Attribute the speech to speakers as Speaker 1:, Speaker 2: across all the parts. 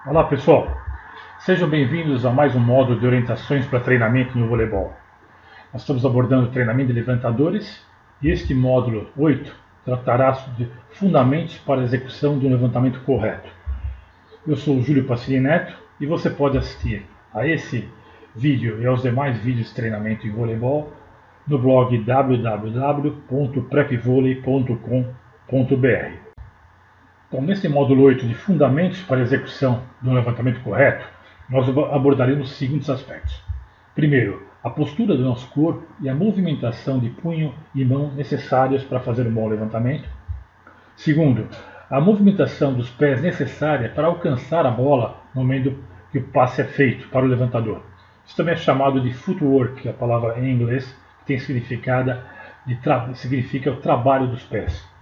Speaker 1: Olá pessoal, sejam bem-vindos a mais um módulo de orientações para treinamento no voleibol. Nós estamos abordando o treinamento de levantadores e este módulo 8 tratará de fundamentos para a execução de um levantamento correto. Eu sou o Júlio Passini Neto e você pode assistir a esse vídeo e aos demais vídeos de treinamento em voleibol no blog www.prepvolei.com.br. Então, nesse módulo 8 de fundamentos para a execução de um levantamento correto, nós abordaremos os seguintes aspectos. Primeiro, a postura do nosso corpo e a movimentação de punho e mão necessárias para fazer um bom levantamento. Segundo, a movimentação dos pés necessária para alcançar a bola no momento que o passe é feito para o levantador. Isso também é chamado de footwork, a palavra em inglês, que tem significa o trabalho dos pés.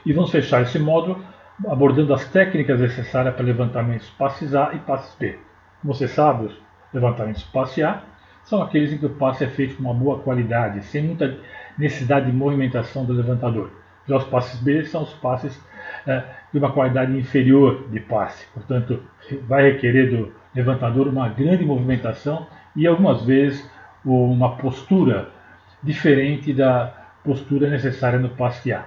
Speaker 1: E vamos fechar esse módulo abordando as técnicas necessárias para levantamentos passes A e passes B. Como você sabe, os levantamentos passe A são aqueles em que o passe é feito com uma boa qualidade, sem muita necessidade de movimentação do levantador. Já os passes B são os passes de uma qualidade inferior de passe, portanto, vai requerer do levantador uma grande movimentação e algumas vezes uma postura diferente da postura necessária no passe A.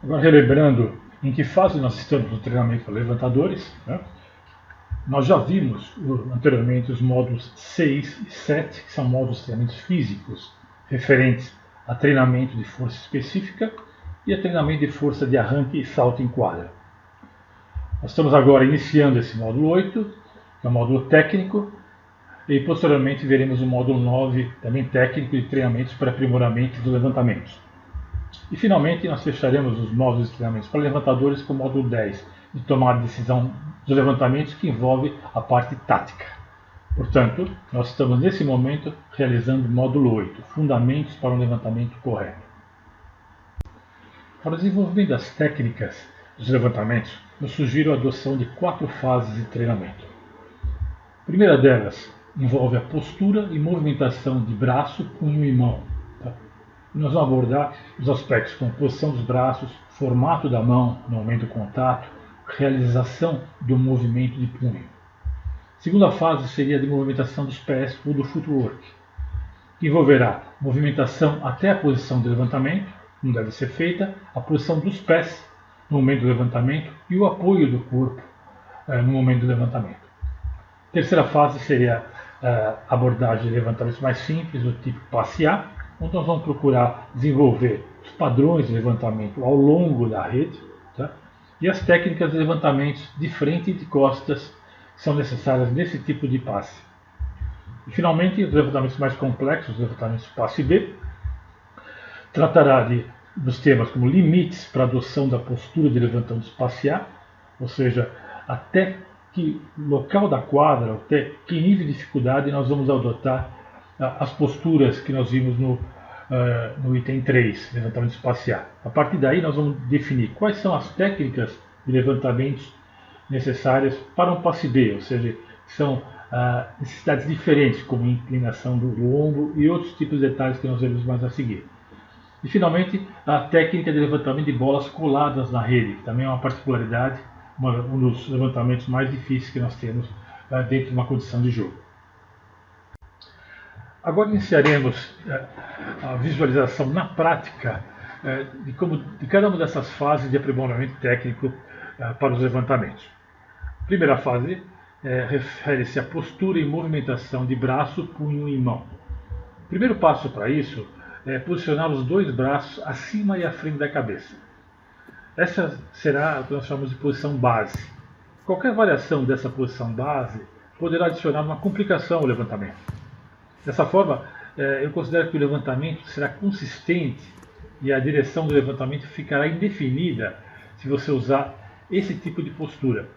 Speaker 1: Agora, relembrando em que fase nós estamos no treinamento para levantadores, né? Nós já vimos anteriormente os módulos 6 e 7, que são módulos de treinamentos físicos, referentes a treinamento de força específica e a treinamento de força de arranque e salto em quadra. Nós estamos agora iniciando esse módulo 8, que é o módulo técnico, e posteriormente veremos o módulo 9, também técnico, de treinamentos para aprimoramento dos levantamentos. E finalmente nós fecharemos os módulos de treinamentos para levantadores com o módulo 10, de tomar a decisão dos levantamentos, que envolve a parte tática. Portanto, nós estamos nesse momento realizando o módulo 8, fundamentos para um levantamento correto. Para o desenvolvimento das técnicas dos levantamentos, eu sugiro a adoção de 4 fases de treinamento. A primeira delas envolve a postura e movimentação de braço, punho e mão. Nós vamos abordar os aspectos como posição dos braços, formato da mão no momento do contato, realização do movimento de punho. A segunda fase seria a de movimentação dos pés ou do footwork, que envolverá movimentação até a posição de levantamento, como deve ser feita, a posição dos pés no momento do levantamento e o apoio do corpo no momento do levantamento. A terceira fase seria a abordagem de levantamentos mais simples, do tipo passe A, onde nós vamos procurar desenvolver os padrões de levantamento ao longo da rede, tá? E as técnicas de levantamentos de frente e de costas que são necessárias nesse tipo de passe. E finalmente, os levantamentos mais complexos, os levantamentos passe B, tratará dos temas como limites para a adoção da postura de levantamentos passe A, ou seja, até que local da quadra, até que nível de dificuldade nós vamos adotar as posturas que nós vimos no item 3, levantamento espacial. A partir daí nós vamos definir quais são as técnicas de levantamentos necessárias para um passe B, ou seja, são necessidades diferentes, como inclinação do ombro e outros tipos de detalhes que nós veremos mais a seguir. E finalmente, a técnica de levantamento de bolas coladas na rede, que também é uma particularidade, um dos levantamentos mais difíceis que nós temos dentro de uma condição de jogo. Agora iniciaremos a visualização na prática de cada uma dessas fases de aprimoramento técnico para os levantamentos. A primeira fase refere-se à postura e movimentação de braço, punho e mão. O primeiro passo para isso é posicionar os dois braços acima e à frente da cabeça. Essa será o que nós chamamos de posição base. Qualquer variação dessa posição base poderá adicionar uma complicação ao levantamento. Dessa forma, eu considero que o levantamento será consistente e a direção do levantamento ficará indefinida se você usar esse tipo de postura.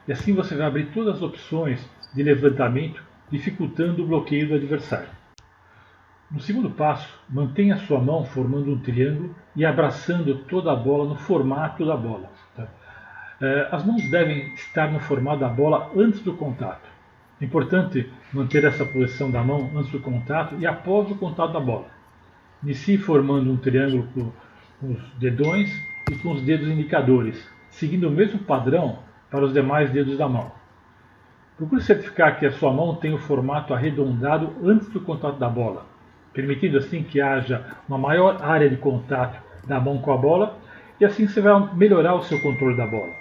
Speaker 1: E assim você vai abrir todas as opções de levantamento, dificultando o bloqueio do adversário. No segundo passo, mantenha sua mão formando um triângulo e abraçando toda a bola no formato da bola. As mãos devem estar no formato da bola antes do contato. É importante manter essa posição da mão antes do contato e após o contato da bola. Inicie formando um triângulo com os dedões e com os dedos indicadores, seguindo o mesmo padrão para os demais dedos da mão. Procure certificar que a sua mão tem o formato arredondado antes do contato da bola, permitindo assim que haja uma maior área de contato da mão com a bola, e assim você vai melhorar o seu controle da bola.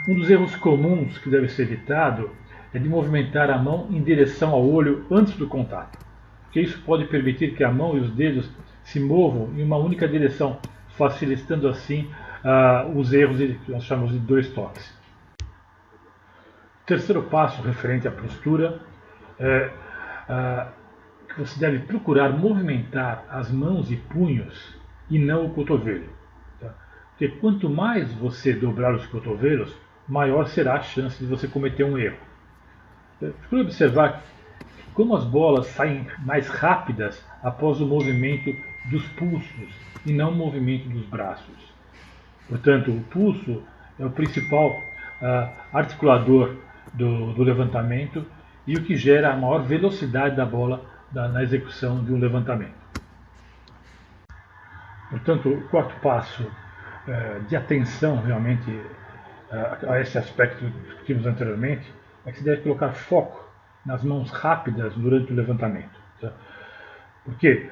Speaker 1: Um dos erros comuns que deve ser evitado é de movimentar a mão em direção ao olho antes do contato, porque isso pode permitir que a mão e os dedos se movam em uma única direção, facilitando assim os erros que nós chamamos de 2 toques. O terceiro passo referente à postura é que você deve procurar movimentar as mãos e punhos e não o cotovelo. Tá? Porque quanto mais você dobrar os cotovelos, maior será a chance de você cometer um erro. Procure observar como as bolas saem mais rápidas após o movimento dos pulsos e não o movimento dos braços. Portanto, o pulso é o principal articulador do levantamento e o que gera a maior velocidade da bola na execução de um levantamento. Portanto, o quarto passo de atenção realmente a esse aspecto que discutimos anteriormente é que se deve colocar foco nas mãos rápidas durante o levantamento. Tá? Porque,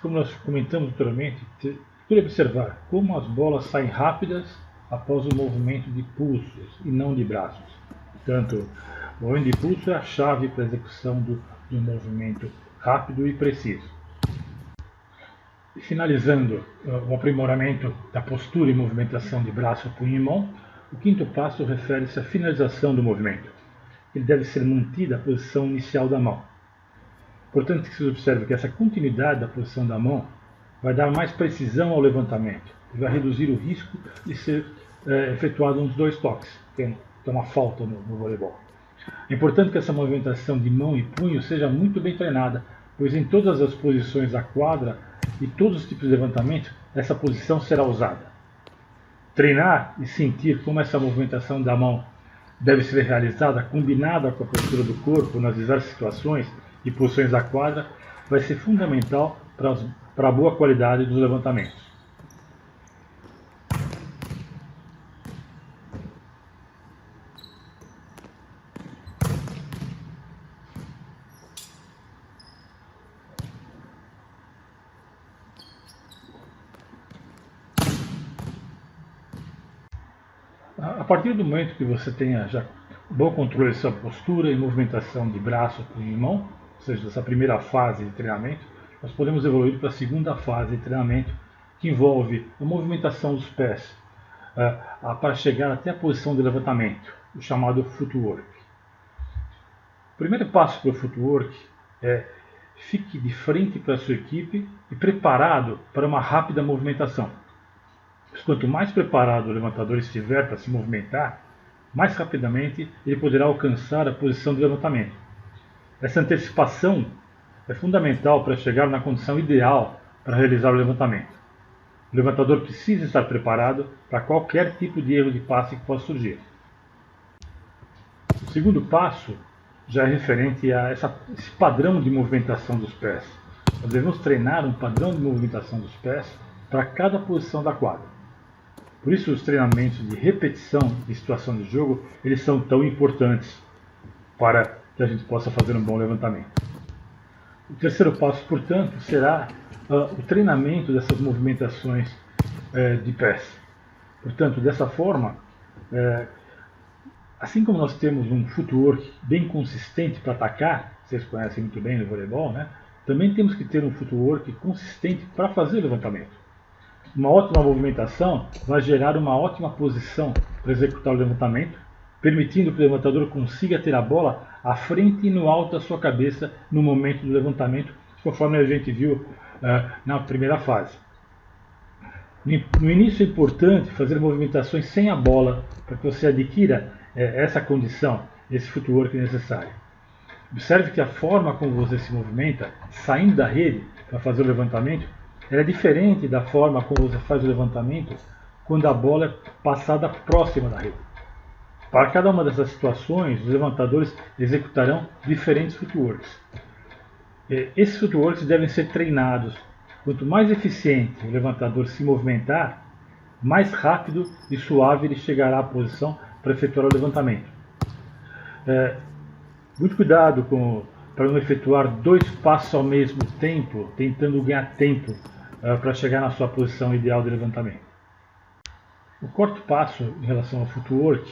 Speaker 1: como nós comentamos anteriormente, procure observar como as bolas saem rápidas após o movimento de pulsos e não de braços. Portanto, o movimento de pulso é a chave para a execução de um movimento rápido e preciso. E finalizando o aprimoramento da postura e movimentação de braço, punho e mão, o quinto passo refere-se à finalização do movimento. Ele deve ser mantida a posição inicial da mão. Portanto, que se observe que essa continuidade da posição da mão vai dar mais precisão ao levantamento e vai reduzir o risco de ser efetuado uns 2 toques, que é uma falta no voleibol. É importante que essa movimentação de mão e punho seja muito bem treinada, pois em todas as posições da quadra e todos os tipos de levantamento, essa posição será usada. Treinar e sentir como essa movimentação da mão deve ser realizada, combinada com a postura do corpo nas diversas situações e posições da quadra, vai ser fundamental para a boa qualidade dos levantamentos. A partir do momento que você tenha já bom controle de sua postura e movimentação de braço, punho e mão, ou seja, dessa primeira fase de treinamento, nós podemos evoluir para a segunda fase de treinamento, que envolve a movimentação dos pés para chegar até a posição de levantamento, o chamado footwork. O primeiro passo para o footwork é fique de frente para a sua equipe e preparado para uma rápida movimentação. Quanto mais preparado o levantador estiver para se movimentar, mais rapidamente ele poderá alcançar a posição de levantamento. Essa antecipação é fundamental para chegar na condição ideal para realizar o levantamento. O levantador precisa estar preparado para qualquer tipo de erro de passe que possa surgir. O segundo passo já é referente a esse padrão de movimentação dos pés. Nós devemos treinar um padrão de movimentação dos pés para cada posição da quadra. Por isso os treinamentos de repetição de situação de jogo, eles são tão importantes para que a gente possa fazer um bom levantamento. O terceiro passo, portanto, será o treinamento dessas movimentações de pés. Portanto, dessa forma, assim como nós temos um footwork bem consistente para atacar, vocês conhecem muito bem no voleibol, né? Também temos que ter um footwork consistente para fazer o levantamento. Uma ótima movimentação vai gerar uma ótima posição para executar o levantamento, permitindo que o levantador consiga ter a bola à frente e no alto da sua cabeça no momento do levantamento, conforme a gente viu na primeira fase. No início é importante fazer movimentações sem a bola para que você adquira essa condição, esse footwork necessário. Observe que a forma como você se movimenta, saindo da rede para fazer o levantamento, ela é diferente da forma como você faz o levantamento quando a bola é passada próxima da rede. Para cada uma dessas situações, os levantadores executarão diferentes footworks. Esses footworks devem ser treinados. Quanto mais eficiente o levantador se movimentar, mais rápido e suave ele chegará à posição para efetuar o levantamento. Muito cuidado para não efetuar 2 passos ao mesmo tempo, tentando ganhar tempo para chegar na sua posição ideal de levantamento. O quarto passo em relação ao footwork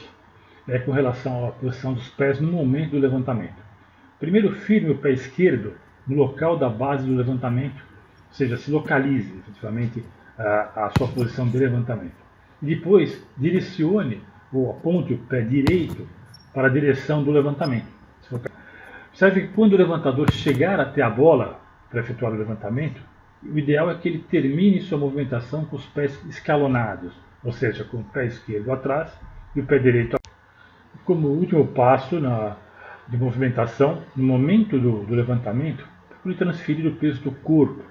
Speaker 1: é com relação à posição dos pés no momento do levantamento. Primeiro, firme o pé esquerdo no local da base do levantamento, ou seja, se localize efetivamente a sua posição de levantamento. E depois, direcione ou aponte o pé direito para a direção do levantamento. Observe que quando o levantador chegar até a bola para efetuar o levantamento, o ideal é que ele termine sua movimentação com os pés escalonados, ou seja, com o pé esquerdo atrás e o pé direito atrás. Como último passo de movimentação, no momento do levantamento, procure transferir o peso do corpo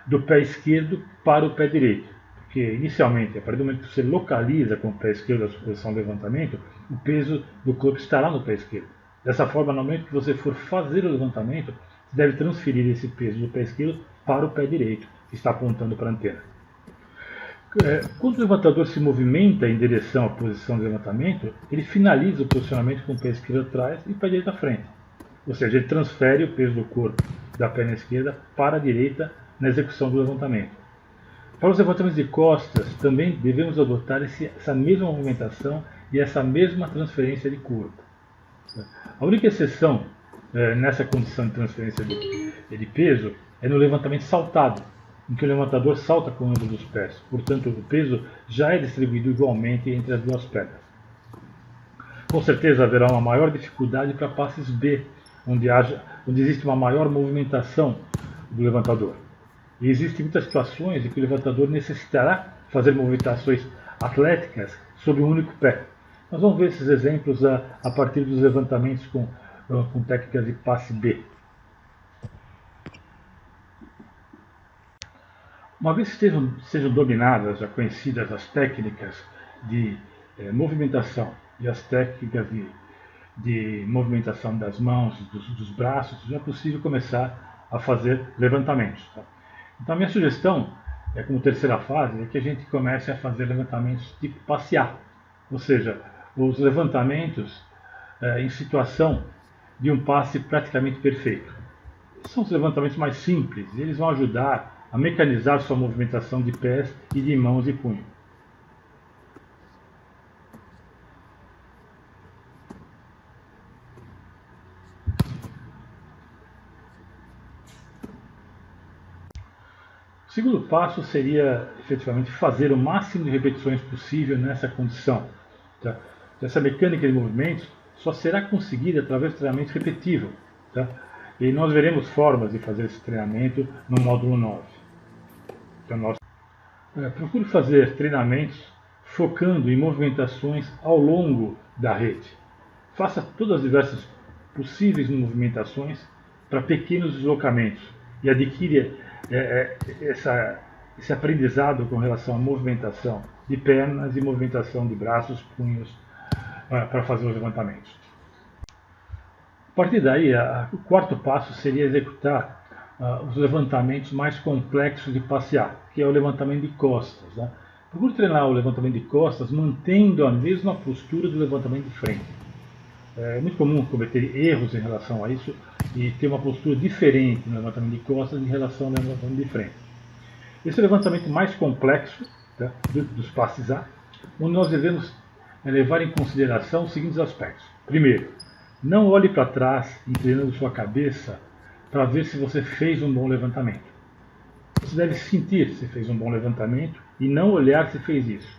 Speaker 1: do pé esquerdo para o pé direito. Porque inicialmente, a partir do momento que você localiza com o pé esquerdo a sua posição de levantamento, o peso do corpo estará no pé esquerdo. Dessa forma, no momento que você for fazer o levantamento, você deve transferir esse peso do pé esquerdo para o pé direito, que está apontando para a antena. Quando o levantador se movimenta em direção à posição de levantamento, ele finaliza o posicionamento com o pé esquerdo atrás e o pé direito à frente. Ou seja, ele transfere o peso do corpo da perna esquerda para a direita na execução do levantamento. Para os levantamentos de costas, também devemos adotar essa mesma movimentação e essa mesma transferência de corpo. A única exceção nessa condição de transferência de peso é no levantamento saltado, em que o levantador salta com ambos os pés. Portanto, o peso já é distribuído igualmente entre as duas pernas. Com certeza haverá uma maior dificuldade para passes B, onde existe uma maior movimentação do levantador. E existem muitas situações em que o levantador necessitará fazer movimentações atléticas sobre um único pé. Nós vamos ver esses exemplos a partir dos levantamentos com técnicas de passe B. Uma vez que sejam dominadas, já conhecidas as técnicas de movimentação e as técnicas de movimentação das mãos, dos braços, já é possível começar a fazer levantamentos. Tá? Então a minha sugestão, como terceira fase, é que a gente comece a fazer levantamentos tipo passear, ou seja, os levantamentos em situação de um passe praticamente perfeito. São os levantamentos mais simples, e eles vão ajudar a mecanizar sua movimentação de pés e de mãos e punho. O segundo passo seria efetivamente fazer o máximo de repetições possível nessa condição. Tá? Essa mecânica de movimentos só será conseguida através de treinamento repetitivo. Tá? E nós veremos formas de fazer esse treinamento no módulo 9. Então, procure fazer treinamentos focando em movimentações ao longo da rede. Faça todas as diversas possíveis movimentações para pequenos deslocamentos e adquira esse aprendizado com relação à movimentação de pernas e movimentação de braços, punhos para fazer os levantamentos. A partir daí, o quarto passo seria executar os levantamentos mais complexos de passear, que é o levantamento de costas. Né? Procure treinar o levantamento de costas mantendo a mesma postura do levantamento de frente. É muito comum cometer erros em relação a isso e ter uma postura diferente no levantamento de costas em relação ao levantamento de frente. Esse é o levantamento mais complexo, tá, dos passes A, onde nós devemos levar em consideração os seguintes aspectos. Primeiro, não olhe para trás inclinando sua cabeça para ver se você fez um bom levantamento. Você deve sentir se fez um bom levantamento e não olhar se fez isso.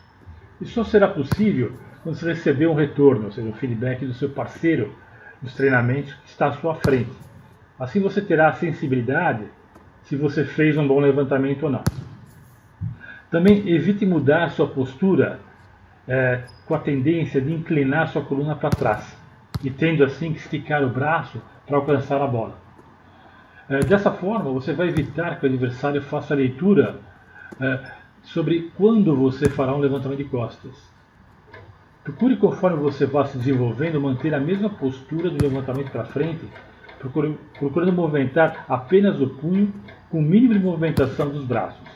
Speaker 1: Isso só será possível quando você receber um retorno, ou seja, um feedback do seu parceiro nos treinamentos que está à sua frente. Assim você terá a sensibilidade se você fez um bom levantamento ou não. Também evite mudar sua postura com a tendência de inclinar sua coluna para trás e tendo assim que esticar o braço para alcançar a bola. Dessa forma, você vai evitar que o adversário faça a leitura sobre quando você fará um levantamento de costas. Procure, conforme você vá se desenvolvendo, manter a mesma postura do levantamento para frente, procurando movimentar apenas o punho com o mínimo de movimentação dos braços.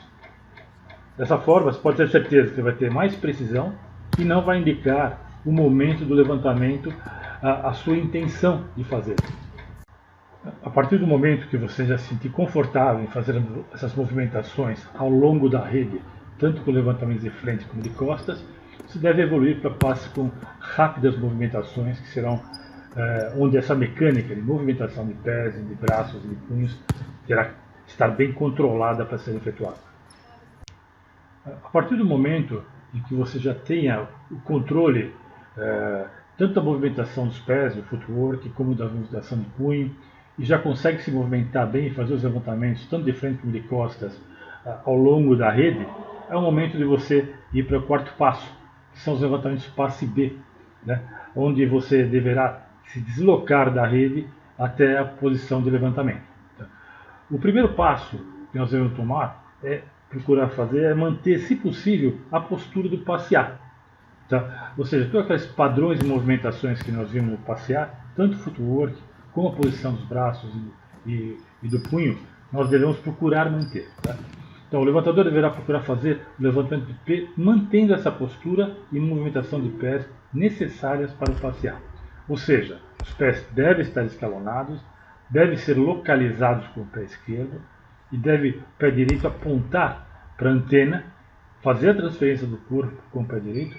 Speaker 1: Dessa forma, você pode ter certeza que você vai ter mais precisão e não vai indicar o momento do levantamento, a sua intenção de fazer. A partir do momento que você já se sentir confortável em fazer essas movimentações ao longo da rede, tanto com levantamentos de frente como de costas, você deve evoluir para passos com rápidas movimentações, que serão onde essa mecânica de movimentação de pés, de braços e de punhos terá que estar bem controlada para ser efetuada. A partir do momento em que você já tenha o controle tanto da movimentação dos pés, do footwork, como da movimentação de punho, e já consegue se movimentar bem e fazer os levantamentos tanto de frente como de costas ao longo da rede, é o momento de você ir para o quarto passo, que são os levantamentos passe B, né? Onde você deverá se deslocar da rede até a posição de levantamento. O primeiro passo que nós devemos tomar procurar fazer é manter, se possível, a postura do passear. Tá? Ou seja, todos aqueles padrões de movimentações que nós vimos no passear, tanto o footwork como a posição dos braços e do punho, nós devemos procurar manter. Tá? Então, o levantador deverá procurar fazer o levantamento de pé mantendo essa postura e movimentação de pés necessárias para o passear. Ou seja, os pés devem estar escalonados, devem ser localizados com o pé esquerdo e deve o pé direito apontar para a antena, fazer a transferência do corpo com o pé direito,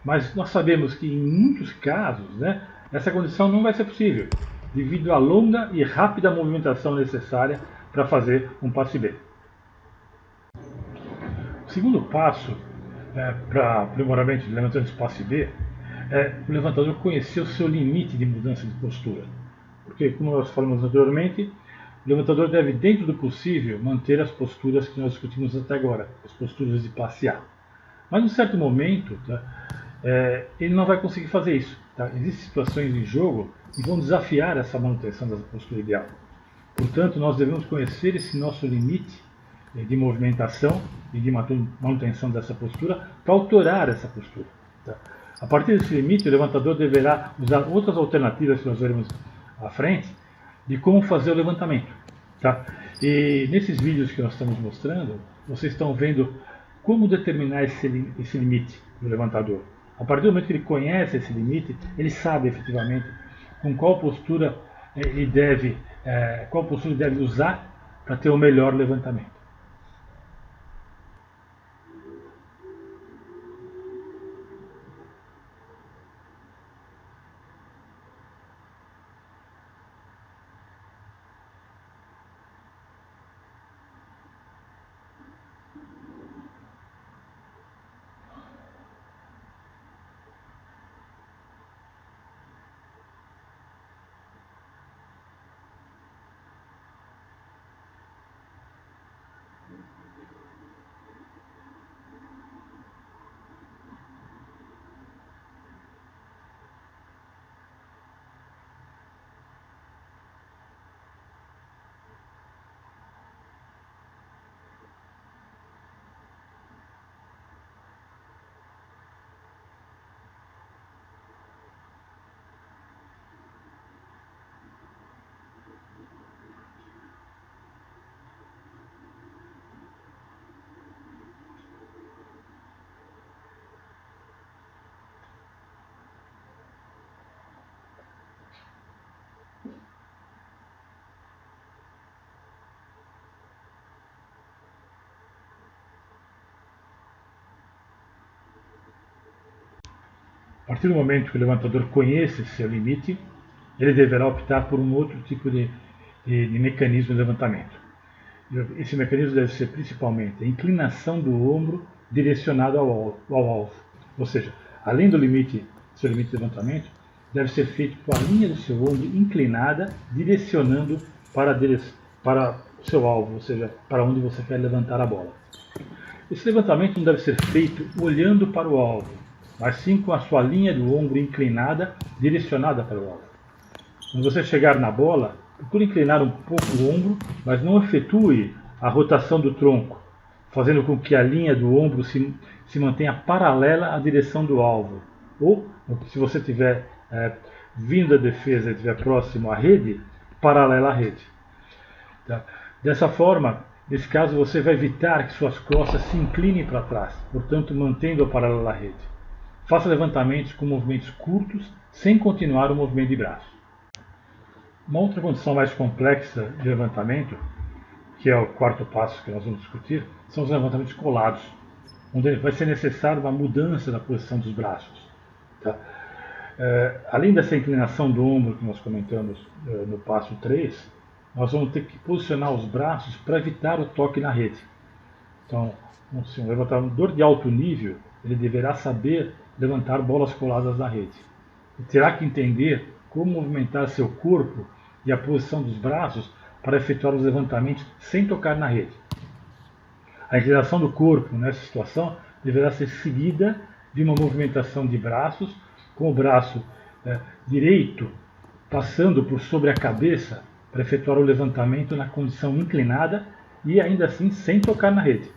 Speaker 1: mas nós sabemos que em muitos casos, né, essa condição não vai ser possível, devido à longa e rápida movimentação necessária para fazer um passe B. O segundo passo para aprimoramento de levantamento de passe B é o levantador conhecer o seu limite de mudança de postura. Porque, como nós falamos anteriormente, o levantador deve, dentro do possível, manter as posturas que nós discutimos até agora, as posturas de passear. Mas, em um certo momento, ele não vai conseguir fazer isso. Tá? Existem situações em jogo que vão desafiar essa manutenção da postura ideal. Portanto, nós devemos conhecer esse nosso limite de movimentação e de manutenção dessa postura para alterar essa postura. Tá? A partir desse limite, o levantador deverá usar outras alternativas que nós veremos à frente de como fazer o levantamento. Tá? E nesses vídeos que nós estamos mostrando, vocês estão vendo como determinar esse limite do levantador. A partir do momento que ele conhece esse limite, ele sabe efetivamente com qual postura ele deve usar para ter o melhor levantamento. A partir do momento que o levantador conhece seu limite, ele deverá optar por um outro tipo de mecanismo de levantamento. Esse mecanismo deve ser principalmente a inclinação do ombro direcionado ao alvo. Ou seja, além do seu limite de levantamento, deve ser feito com a linha do seu ombro inclinada, direcionando para o seu alvo, ou seja, para onde você quer levantar a bola. Esse levantamento não deve ser feito olhando para o alvo, mas sim com a sua linha do ombro inclinada, direcionada para o alvo. Quando você chegar na bola, procure inclinar um pouco o ombro, mas não efetue a rotação do tronco, fazendo com que a linha do ombro se mantenha paralela à direção do alvo. Ou, se você estiver vindo da defesa e estiver próximo à rede, paralela à rede. Tá? Dessa forma, nesse caso, você vai evitar que suas costas se inclinem para trás, portanto, mantendo-a paralela à rede. Faça levantamentos com movimentos curtos, sem continuar o movimento de braço. Uma outra condição mais complexa de levantamento, que é o quarto passo que nós vamos discutir, são os levantamentos colados, onde vai ser necessário uma mudança na posição dos braços. Tá? Além dessa inclinação do ombro que nós comentamos no passo 3, nós vamos ter que posicionar os braços para evitar o toque na rede. Então, se um levantador de alto nível, ele deverá saber levantar bolas coladas na rede. E terá que entender como movimentar seu corpo e a posição dos braços para efetuar os levantamentos sem tocar na rede. A inclinação do corpo nessa situação deverá ser seguida de uma movimentação de braços, com o braço direito passando por sobre a cabeça para efetuar o levantamento na condição inclinada e ainda assim sem tocar na rede.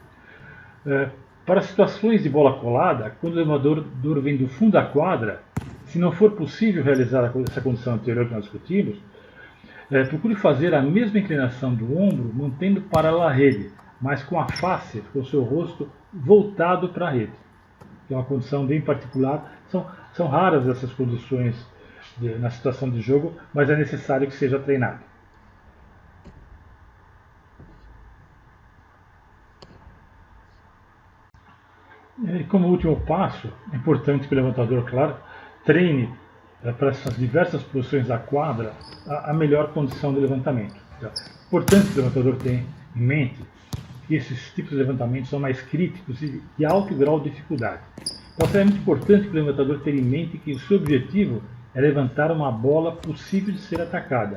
Speaker 1: Para situações de bola colada, quando o levantador vem do fundo da quadra, se não for possível realizar essa condição anterior que nós discutimos, procure fazer a mesma inclinação do ombro, mantendo paralela à rede, mas com a face, com o seu rosto voltado para a rede. Que é uma condição bem particular. São raras essas condições na situação de jogo, mas é necessário que seja treinado. E como último passo, é importante que o levantador, claro, treine para essas diversas posições da quadra a melhor condição de levantamento. É importante que o levantador tenha em mente que esses tipos de levantamentos são mais críticos e de alto grau de dificuldade. Então é muito importante que o levantador tenha em mente que o seu objetivo é levantar uma bola possível de ser atacada,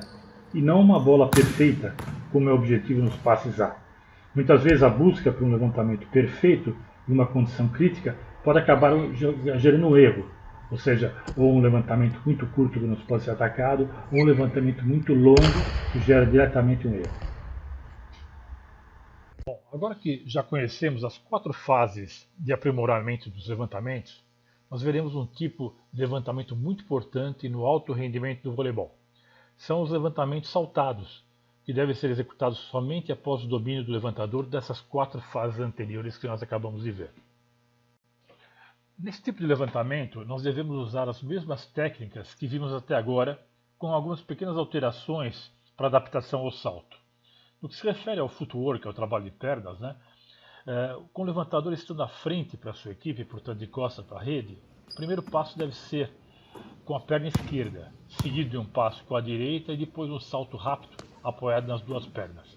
Speaker 1: e não uma bola perfeita, como é o objetivo nos passes A. Muitas vezes a busca por um levantamento perfeito em uma condição crítica pode acabar gerando um erro, ou seja, ou um levantamento muito curto que não pode ser atacado, ou um levantamento muito longo que gera diretamente um erro. Bom, agora que já conhecemos as 4 fases de aprimoramento dos levantamentos, nós veremos um tipo de levantamento muito importante no alto rendimento do voleibol. São os levantamentos saltados, que devem ser executados somente após o domínio do levantador dessas 4 fases anteriores que nós acabamos de ver. Nesse tipo de levantamento, nós devemos usar as mesmas técnicas que vimos até agora, com algumas pequenas alterações para adaptação ao salto. No que se refere ao footwork, ao trabalho de pernas, com o levantador estando à frente para a sua equipe, portanto de costas para a rede, o primeiro passo deve ser com a perna esquerda, seguido de um passo com a direita e depois um salto rápido apoiado nas duas pernas.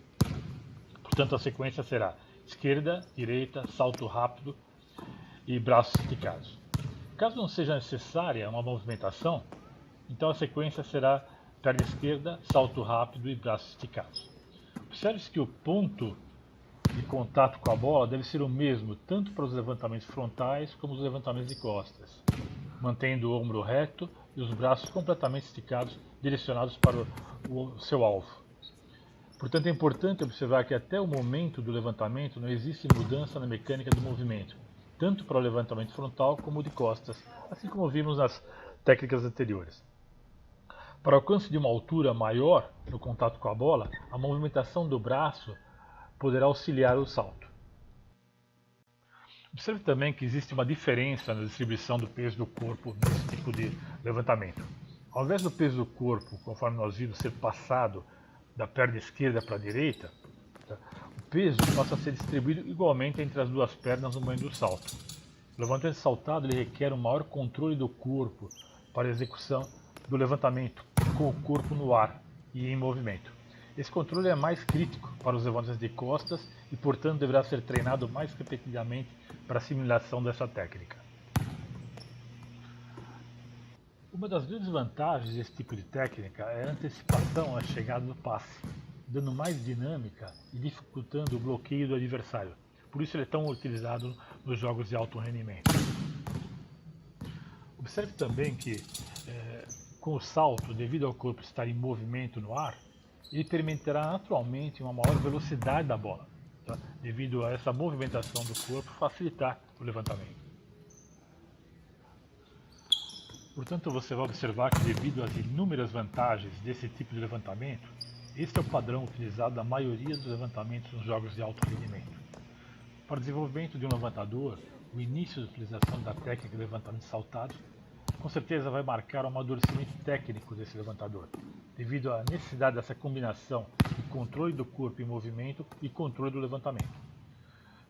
Speaker 1: Portanto, a sequência será esquerda, direita, salto rápido e braços esticados. Caso não seja necessária uma movimentação, então a sequência será perna esquerda, salto rápido e braços esticados. Observe-se que o ponto de contato com a bola deve ser o mesmo tanto para os levantamentos frontais como os levantamentos de costas, mantendo o ombro reto e os braços completamente esticados, direcionados para o seu alvo. Portanto, é importante observar que até o momento do levantamento não existe mudança na mecânica do movimento, tanto para o levantamento frontal como o de costas, assim como vimos nas técnicas anteriores. Para o alcance de uma altura maior no contato com a bola, a movimentação do braço poderá auxiliar o salto. Observe também que existe uma diferença na distribuição do peso do corpo nesse tipo de levantamento. Ao invés do peso do corpo, conforme nós vimos, ser passado da perna esquerda para a direita, o peso passa a ser distribuído igualmente entre as duas pernas no momento do salto. O levantamento saltado ele requer um maior controle do corpo para a execução do levantamento com o corpo no ar e em movimento. Esse controle é mais crítico para os levantamentos de costas e, portanto, deverá ser treinado mais repetidamente para a assimilação dessa técnica. Uma das grandes vantagens desse tipo de técnica é a antecipação à chegada do passe, dando mais dinâmica e dificultando o bloqueio do adversário. Por isso ele é tão utilizado nos jogos de alto rendimento. Observe também que com o salto, devido ao corpo estar em movimento no ar, ele permitirá naturalmente uma maior velocidade da bola, devido a essa movimentação do corpo facilitar o levantamento. Portanto, você vai observar que devido às inúmeras vantagens desse tipo de levantamento, este é o padrão utilizado na maioria dos levantamentos nos jogos de alto rendimento. Para o desenvolvimento de um levantador, o o início da utilização da técnica de levantamento saltado, com certeza vai marcar o amadurecimento técnico desse levantador, devido à necessidade dessa combinação de controle do corpo em movimento e controle do levantamento.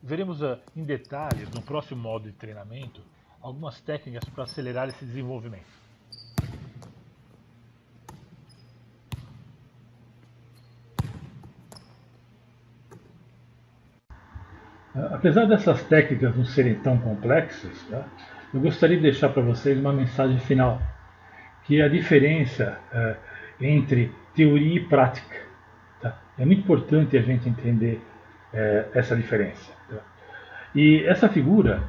Speaker 1: Veremos em detalhes, no próximo módulo de treinamento, algumas técnicas para acelerar esse desenvolvimento. Apesar dessas técnicas não serem tão complexas, tá, eu gostaria de deixar para vocês uma mensagem final, que é a diferença entre teoria e prática. Tá? É muito importante a gente entender essa diferença. Tá? E essa figura,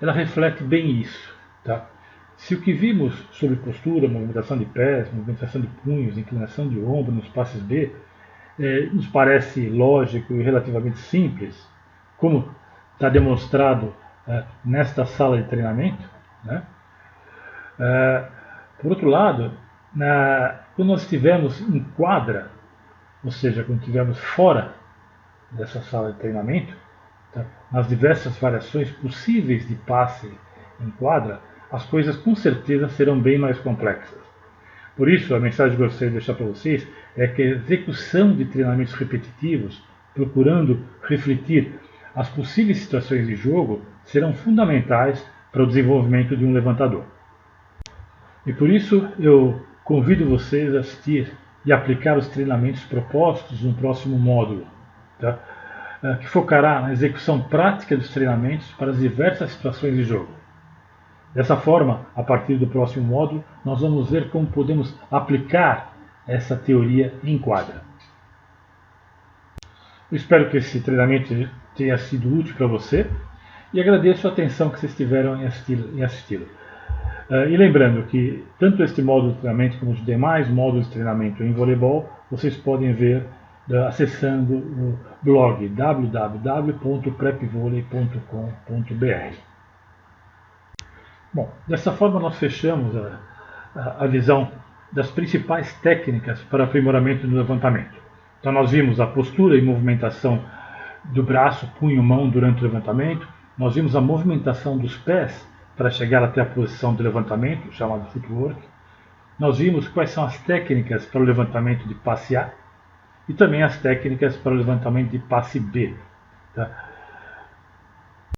Speaker 1: ela reflete bem isso. Tá? Se o que vimos sobre postura, movimentação de pés, movimentação de punhos, inclinação de ombro nos passes B, nos parece lógico e relativamente simples, como está demonstrado nesta sala de treinamento, né? Por outro lado, quando nós estivermos em quadra, ou seja, quando estivermos fora dessa sala de treinamento, tá? Nas diversas variações possíveis de passe em quadra, as coisas com certeza serão bem mais complexas. Por isso, a mensagem que eu gostaria de deixar para vocês é que a execução de treinamentos repetitivos, procurando refletir as possíveis situações de jogo, serão fundamentais para o desenvolvimento de um levantador. E por isso eu convido vocês a assistir e aplicar os treinamentos propostos no próximo módulo, tá? Que focará na execução prática dos treinamentos para as diversas situações de jogo. Dessa forma, a partir do próximo módulo, nós vamos ver como podemos aplicar essa teoria em quadra. Eu espero que esse treinamento tenha sido útil para você e agradeço a atenção que vocês tiveram em assisti-lo. E lembrando que tanto este módulo de treinamento como os demais módulos de treinamento em voleibol vocês podem ver acessando o blog www.prepvolei.com.br. Bom, dessa forma nós fechamos a visão das principais técnicas para aprimoramento do levantamento. Então nós vimos a postura e movimentação do braço, punho, mão durante o levantamento. Nós vimos a movimentação dos pés para chegar até a posição do levantamento, chamado footwork. Nós vimos quais são as técnicas para o levantamento de passe A e também as técnicas para o levantamento de passe B. Tá?